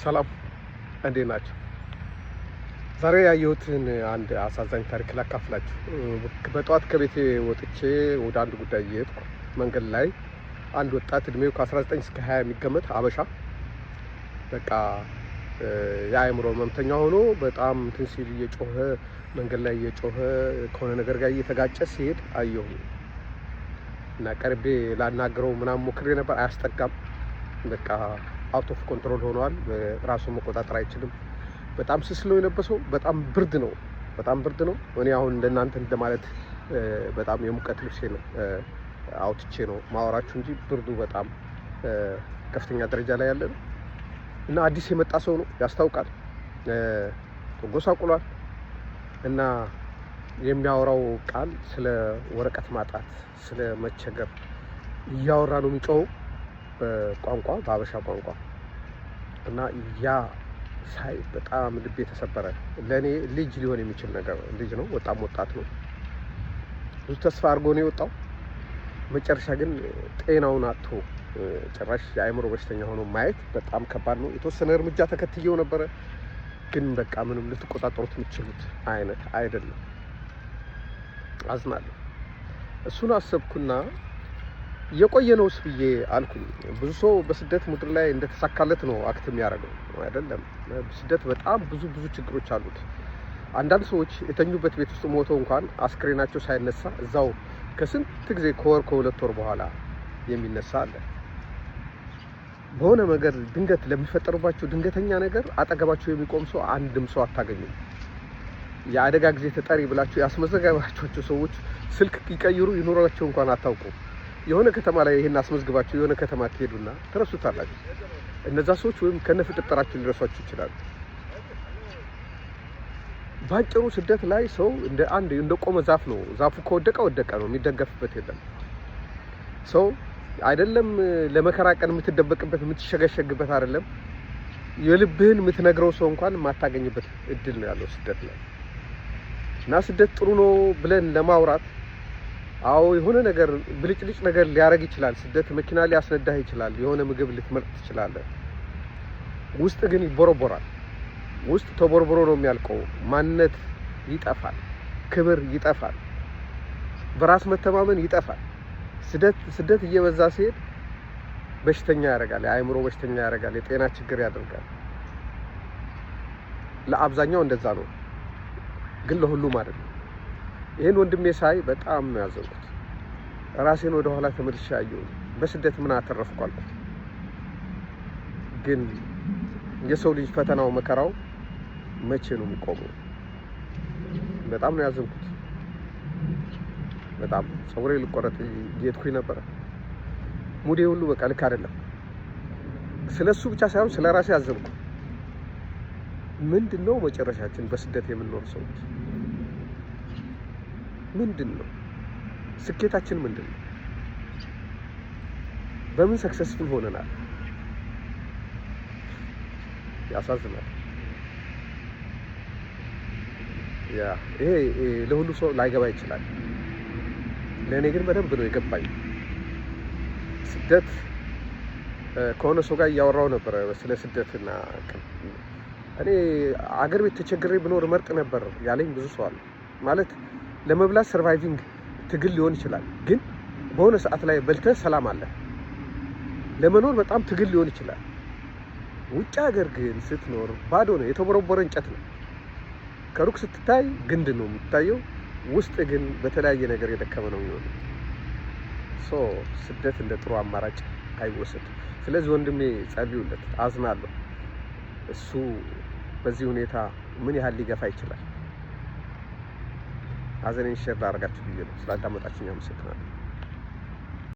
ሰላም እንዴት ናችሁ? ዛሬ ያየሁትን አንድ አሳዛኝ ታሪክ ላካፍላችሁ። በጠዋት ከቤቴ ወጥቼ ወደ አንድ ጉዳይ እየሄድኩ መንገድ ላይ አንድ ወጣት እድሜው ከ19 እስከ 20 የሚገመት አበሻ በቃ የአእምሮ ህመምተኛ ሆኖ በጣም እንትን ሲል እየጮኸ መንገድ ላይ እየጮኸ ከሆነ ነገር ጋር እየተጋጨ ሲሄድ አየሁ እና ቀርቤ ላናግረው ምናምን ሞክሬ ነበር። አያስጠጋም። በቃ አውት ኦፍ ኮንትሮል ሆኗል። ራሱን መቆጣጠር አይችልም። በጣም ስስሎ የለበሰው በጣም ብርድ ነው። እኔ አሁን እንደናንተ እንደማለት በጣም የሙቀት ልብሴ ነው አውጥቼ ነው ማወራችሁ እንጂ ብርዱ በጣም ከፍተኛ ደረጃ ላይ ያለ ነው እና አዲስ የመጣ ሰው ነው ያስታውቃል። ተጎሳቁሏል እና የሚያወራው ቃል ስለ ወረቀት ማጣት፣ ስለ መቸገር እያወራ ነው የሚጮኸው በቋንቋ በአበሻ ቋንቋ እና ያ ሳይ በጣም ልቤ ተሰበረ። ለኔ ልጅ ሊሆን የሚችል ነገር ልጅ ነው፣ ወጣት ነው። ብዙ ተስፋ አድርጎ ነው የወጣው። መጨረሻ ግን ጤናውን አጥቶ ጭራሽ የአእምሮ በሽተኛ ሆኖ ማየት በጣም ከባድ ነው። የተወሰነ እርምጃ ተከትየው ነበረ፣ ግን በቃ ምንም ልትቆጣጠሩት የምትችሉት አይነት አይደለም። አዝናለሁ። እሱን አሰብኩና የቆየ ነውስ ብዬ አልኩኝ። ብዙ ሰው በስደት ምድር ላይ እንደተሳካለት ነው አክት የሚያደርገው አይደለም። ስደት በጣም ብዙ ችግሮች አሉት። አንዳንድ ሰዎች የተኙበት ቤት ውስጥ ሞተው እንኳን አስክሬናቸው ሳይነሳ እዛው ከስንት ጊዜ ከሁለት ወር በኋላ የሚነሳ አለ። በሆነ ነገር ድንገት ለሚፈጠሩባቸው ድንገተኛ ነገር አጠገባቸው የሚቆም ሰው አንድም ሰው አታገኙም። የአደጋ ጊዜ ተጠሪ ብላችሁ ያስመዘገባቸው ሰዎች ስልክ ይቀይሩ ይኖራቸው እንኳን አታውቁም። የሆነ ከተማ ላይ ይሄን አስመዝግባችሁ የሆነ ከተማ ትሄዱና ተረሱታላችሁ። እነዛ ሰዎች ወይም ከነፍጥጥራችሁ ሊረሷችሁ ይችላሉ። ባጭሩ ስደት ላይ ሰው እንደ ቆመ ዛፍ ነው። ዛፉ ከወደቀ ወደቀ ነው፣ የሚደገፍበት የለም። ሰው አይደለም ለመከራ ቀን የምትደበቅበት የምትሸገሸግበት አይደለም፣ የልብህን የምትነግረው ሰው እንኳን የማታገኝበት እድል ነው ያለው ስደት ላይ። እና ስደት ጥሩ ነው ብለን ለማውራት አዎ የሆነ ነገር ብልጭልጭ ነገር ሊያረግ ይችላል። ስደት መኪና ሊያስነዳህ ይችላል። የሆነ ምግብ ልትመርጥ ትችላለህ። ውስጥ ግን ይቦረቦራል። ውስጥ ተቦርቦሮ ነው የሚያልቀው። ማንነት ይጠፋል፣ ክብር ይጠፋል፣ በራስ መተማመን ይጠፋል። ስደት እየበዛ ሲሄድ በሽተኛ ያደርጋል፣ የአእምሮ በሽተኛ ያደርጋል፣ የጤና ችግር ያደርጋል። ለአብዛኛው እንደዛ ነው፣ ግን ለሁሉም አይደለም። ይሄን ወንድሜ ሳይ በጣም ነው ያዘንኩት። ራሴን ወደ ኋላ ተመልሼ አየሁ። በስደት ምን አተረፍኩ አልኩት። ግን የሰው ልጅ ፈተናው መከራው መቼ ነው የሚቆመው? በጣም ነው ያዘንኩት። በጣም ፀጉሬ ልቆረጥ እየሄድኩኝ ነበረ። ሙዴ ሁሉ በቃ ልክ አይደለም። ስለሱ ብቻ ሳይሆን ስለ ራሴ አዘንኩ። ምንድነው መጨረሻችን? በስደት የምንኖር ሰዎች ምንድነው ስኬታችን? ምንድነው? በምን ሰክሰስፉል ሆነናል? ያሳዝናል። ይሄ ለሁሉ ሰው ላይገባ ይችላል። ለእኔ ግን በደንብ ነው የገባኝ። ስደት ከሆነ ሰው ጋር እያወራው ነበር ስለ ስደትና እኔ አገር ቤት ተቸግሬ ብኖር መርጥ ነበር ያለኝ ብዙ ሰው አለ። ማለት ለመብላት ሰርቫይቪንግ ትግል ሊሆን ይችላል፣ ግን በሆነ ሰዓት ላይ በልተህ ሰላም አለ። ለመኖር በጣም ትግል ሊሆን ይችላል። ውጭ ሀገር ግን ስትኖር ባዶ ነው፣ የተቦረቦረ እንጨት ነው። ከሩቅ ስትታይ ግንድ ነው የሚታየው፣ ውስጥ ግን በተለያየ ነገር የደከመ ነው የሚሆነው። ስደት እንደ ጥሩ አማራጭ አይወሰድ። ስለዚህ ወንድሜ ጸልዩለት። አዝናለሁ። እሱ በዚህ ሁኔታ ምን ያህል ሊገፋ ይችላል? ሀዘኔን ሼር ላደርጋችሁ ብዬ ነው። ስላዳመጣችሁኝ አመሰግናለሁ።